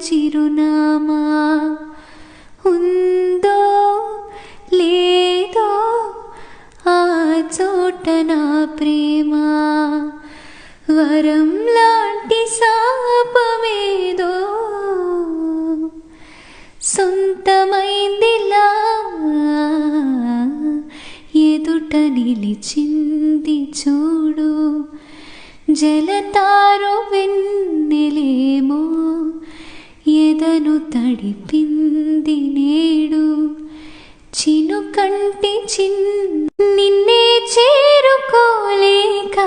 చిరునామా ఉందో లేదో ఆ చోట నా ప్రేమ వరం లాంటి శాపమేదో సొంతమైందిలా ఎదుట నిలిచింది చూడు జలతారు వెన్నెలేమో ఎదను తడిపింది నేడు చినుకంటి నిన్నే చేరుకోలేక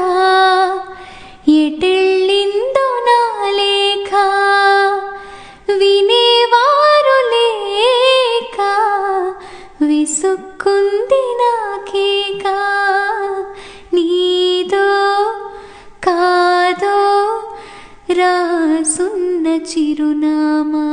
ఎటెళ్ళిందో నా లేఖ వినేవారు లేక విసుక్కుంది నాకేక నీదో కాదో రాసున్న చిరునామా